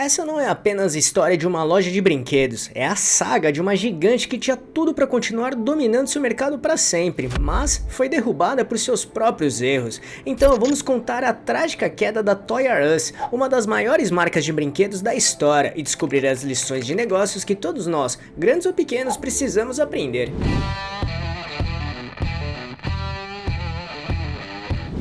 Essa não é apenas a história de uma loja de brinquedos, é a saga de uma gigante que tinha tudo para continuar dominando seu mercado para sempre, mas foi derrubada por seus próprios erros. Então vamos contar a trágica queda da Toys R Us, uma das maiores marcas de brinquedos da história, e descobrir as lições de negócios que todos nós, grandes ou pequenos, precisamos aprender.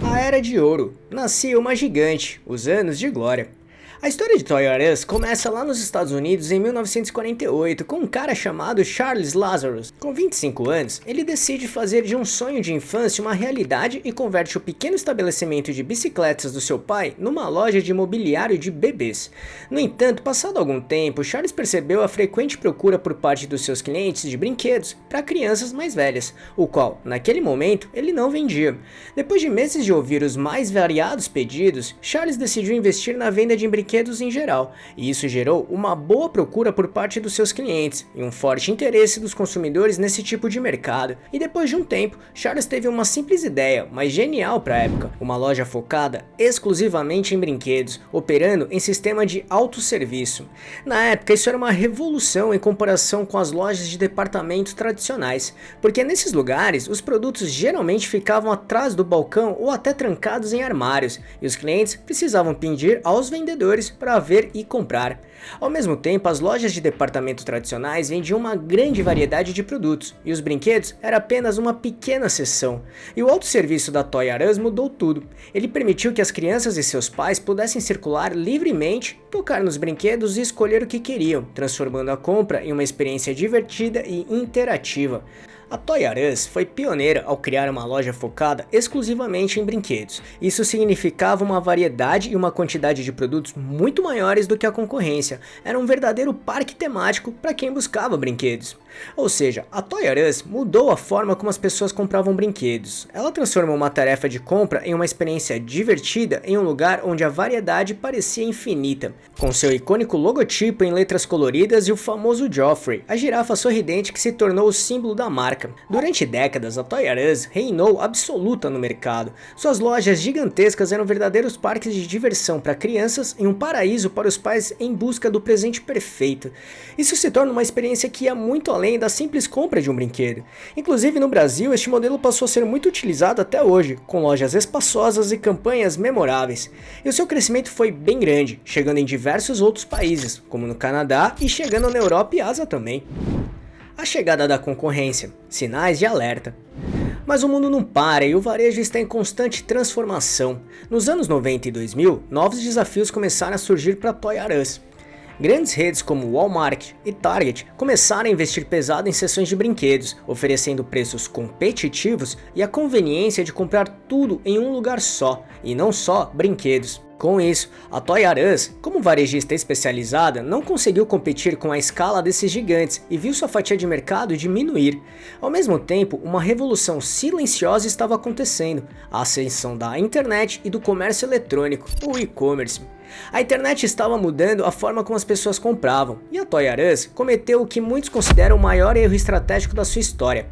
A Era de Ouro. Nascia uma gigante, os anos de glória. A história de Toys R Us começa lá nos Estados Unidos em 1948 com um cara chamado Charles Lazarus. Com 25 anos, ele decide fazer de um sonho de infância uma realidade e converte o pequeno estabelecimento de bicicletas do seu pai numa loja de mobiliário de bebês. No entanto, passado algum tempo, Charles percebeu a frequente procura por parte dos seus clientes de brinquedos para crianças mais velhas, o qual, naquele momento, ele não vendia. Depois de meses de ouvir os mais variados pedidos, Charles decidiu investir na venda de brinquedos em geral, e isso gerou uma boa procura por parte dos seus clientes e um forte interesse dos consumidores nesse tipo de mercado. E depois de um tempo, Charles teve uma simples ideia, mas genial para a época, uma loja focada exclusivamente em brinquedos, operando em sistema de autosserviço. Na época, isso era uma revolução em comparação com as lojas de departamento tradicionais, porque nesses lugares os produtos geralmente ficavam atrás do balcão ou até trancados em armários, e os clientes precisavam pedir aos vendedores para ver e comprar. Ao mesmo tempo, as lojas de departamento tradicionais vendiam uma grande variedade de produtos, e os brinquedos era apenas uma pequena seção. E o autosserviço da Toys R Us mudou tudo. Ele permitiu que as crianças e seus pais pudessem circular livremente, tocar nos brinquedos e escolher o que queriam, transformando a compra em uma experiência divertida e interativa. A Toys R Us foi pioneira ao criar uma loja focada exclusivamente em brinquedos. Isso significava uma variedade e uma quantidade de produtos muito maiores do que a concorrência. Era um verdadeiro parque temático para quem buscava brinquedos. Ou seja, a Toys R Us mudou a forma como as pessoas compravam brinquedos. Ela transformou uma tarefa de compra em uma experiência divertida em um lugar onde a variedade parecia infinita. Com seu icônico logotipo em letras coloridas e o famoso Joffrey, a girafa sorridente que se tornou o símbolo da marca. Durante décadas, a Toys R Us reinou absoluta no mercado. Suas lojas gigantescas eram verdadeiros parques de diversão para crianças e um paraíso para os pais em busca do presente perfeito. Isso se torna uma experiência que ia muito além da simples compra de um brinquedo. Inclusive no Brasil, este modelo passou a ser muito utilizado até hoje, com lojas espaçosas e campanhas memoráveis. E o seu crescimento foi bem grande, chegando em diversos outros países, como no Canadá e chegando na Europa e Ásia também. A chegada da concorrência, sinais de alerta. Mas o mundo não para e o varejo está em constante transformação. Nos anos 90 e 2000, novos desafios começaram a surgir para a Toys R Us. Grandes redes como Walmart e Target começaram a investir pesado em seções de brinquedos, oferecendo preços competitivos e a conveniência de comprar tudo em um lugar só, e não só brinquedos. Com isso, a Toys R Us, como varejista especializada, não conseguiu competir com a escala desses gigantes e viu sua fatia de mercado diminuir. Ao mesmo tempo, uma revolução silenciosa estava acontecendo, a ascensão da internet e do comércio eletrônico, o e-commerce. A internet estava mudando a forma como as pessoas compravam, e a Toys R Us cometeu o que muitos consideram o maior erro estratégico da sua história.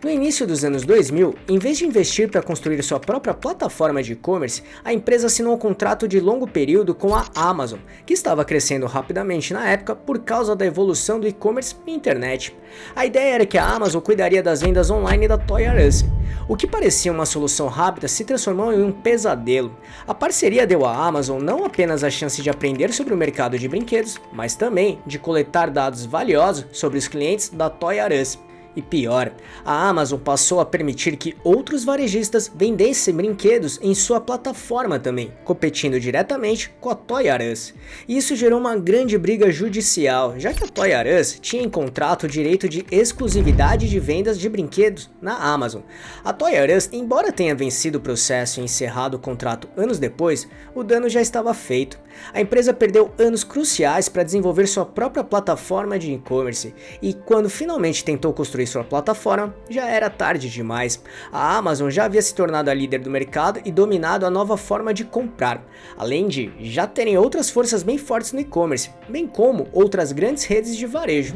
No início dos anos 2000, em vez de investir para construir sua própria plataforma de e-commerce, a empresa assinou um contrato de longo período com a Amazon, que estava crescendo rapidamente na época por causa da evolução do e-commerce e internet. A ideia era que a Amazon cuidaria das vendas online da Toys R Us. O que parecia uma solução rápida se transformou em um pesadelo. A parceria deu à Amazon não apenas a chance de aprender sobre o mercado de brinquedos, mas também de coletar dados valiosos sobre os clientes da Toys R Us. E pior, a Amazon passou a permitir que outros varejistas vendessem brinquedos em sua plataforma também, competindo diretamente com a Toys R Us. E isso gerou uma grande briga judicial, já que a Toys R Us tinha em contrato o direito de exclusividade de vendas de brinquedos na Amazon. A Toys R Us, embora tenha vencido o processo e encerrado o contrato anos depois, o dano já estava feito. A empresa perdeu anos cruciais para desenvolver sua própria plataforma de e-commerce, e quando finalmente tentou construir sua plataforma, já era tarde demais. A Amazon já havia se tornado a líder do mercado e dominado a nova forma de comprar, além de já terem outras forças bem fortes no e-commerce, bem como outras grandes redes de varejo.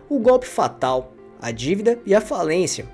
O golpe fatal, a dívida e a falência.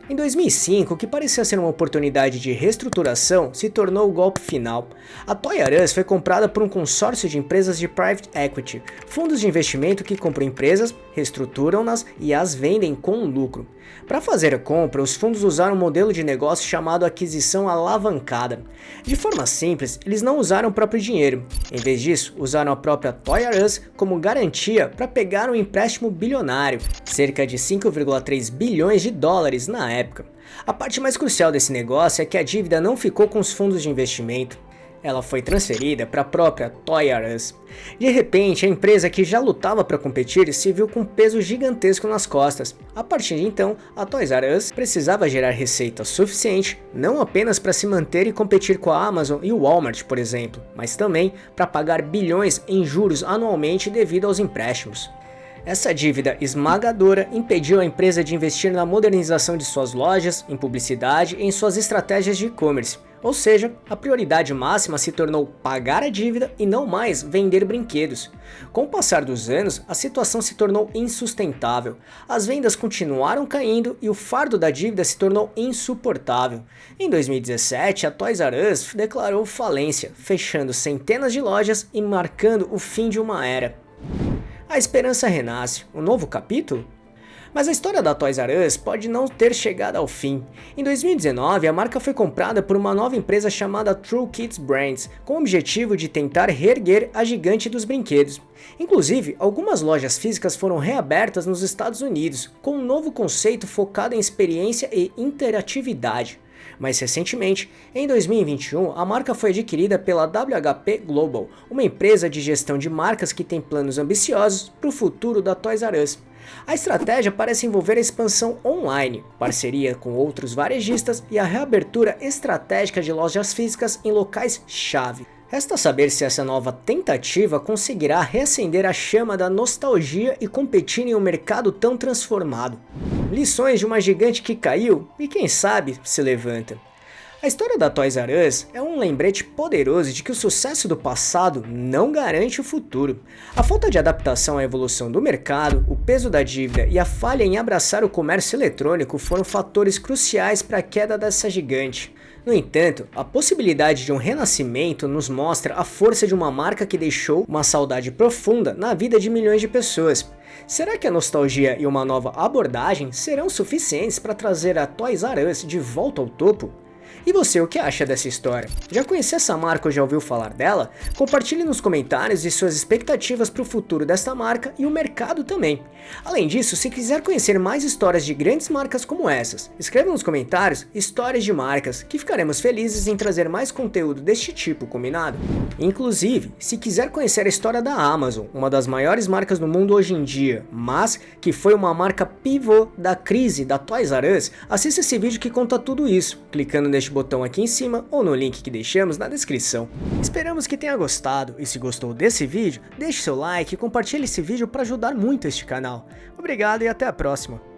Em 2005, o que parecia ser uma oportunidade de reestruturação se tornou o golpe final. A Toys R Us foi comprada por um consórcio de empresas de private equity, fundos de investimento que compram empresas, reestruturam-nas e as vendem com lucro. Para fazer a compra, os fundos usaram um modelo de negócio chamado aquisição alavancada. De forma simples, eles não usaram o próprio dinheiro. Em vez disso, usaram a própria Toys R Us como garantia para pegar um empréstimo bilionário, cerca de 5,3 bilhões de dólares na época. A parte mais crucial desse negócio é que a dívida não ficou com os fundos de investimento. Ela foi transferida para a própria Toys R Us. De repente, a empresa que já lutava para competir se viu com um peso gigantesco nas costas. A partir de então, a Toys R Us precisava gerar receita suficiente não apenas para se manter e competir com a Amazon e o Walmart, por exemplo, mas também para pagar bilhões em juros anualmente devido aos empréstimos. Essa dívida esmagadora impediu a empresa de investir na modernização de suas lojas, em publicidade e em suas estratégias de e-commerce. Ou seja, a prioridade máxima se tornou pagar a dívida e não mais vender brinquedos. Com o passar dos anos, a situação se tornou insustentável. As vendas continuaram caindo e o fardo da dívida se tornou insuportável. Em 2017, a Toys R Us declarou falência, fechando centenas de lojas e marcando o fim de uma era. A esperança renasce, um novo capítulo? Mas a história da Toys R Us pode não ter chegado ao fim. Em 2019, a marca foi comprada por uma nova empresa chamada True Kids Brands, com o objetivo de tentar reerguer a gigante dos brinquedos. Inclusive, algumas lojas físicas foram reabertas nos Estados Unidos, com um novo conceito focado em experiência e interatividade. Mais recentemente, em 2021, a marca foi adquirida pela WHP Global, uma empresa de gestão de marcas que tem planos ambiciosos para o futuro da Toys R Us. A estratégia parece envolver a expansão online, parceria com outros varejistas e a reabertura estratégica de lojas físicas em locais-chave. Resta saber se essa nova tentativa conseguirá reacender a chama da nostalgia e competir em um mercado tão transformado. Lições de uma gigante que caiu e quem sabe se levanta. A história da Toys R Us é um lembrete poderoso de que o sucesso do passado não garante o futuro. A falta de adaptação à evolução do mercado, o peso da dívida e a falha em abraçar o comércio eletrônico foram fatores cruciais para a queda dessa gigante. No entanto, a possibilidade de um renascimento nos mostra a força de uma marca que deixou uma saudade profunda na vida de milhões de pessoas. Será que a nostalgia e uma nova abordagem serão suficientes para trazer a Toys R Us de volta ao topo? E você, o que acha dessa história? Já conhecia essa marca ou já ouviu falar dela? Compartilhe nos comentários e suas expectativas para o futuro desta marca e o mercado também. Além disso, se quiser conhecer mais histórias de grandes marcas como essas, escreva nos comentários histórias de marcas, que ficaremos felizes em trazer mais conteúdo deste tipo, combinado? Inclusive, se quiser conhecer a história da Amazon, uma das maiores marcas do mundo hoje em dia, mas que foi uma marca pivô da crise da Toys R Us, assista esse vídeo que conta tudo isso, clicando neste botão aqui em cima ou no link que deixamos na descrição. Esperamos que tenha gostado e se gostou desse vídeo, deixe seu like e compartilhe esse vídeo para ajudar muito este canal. Obrigado e até a próxima!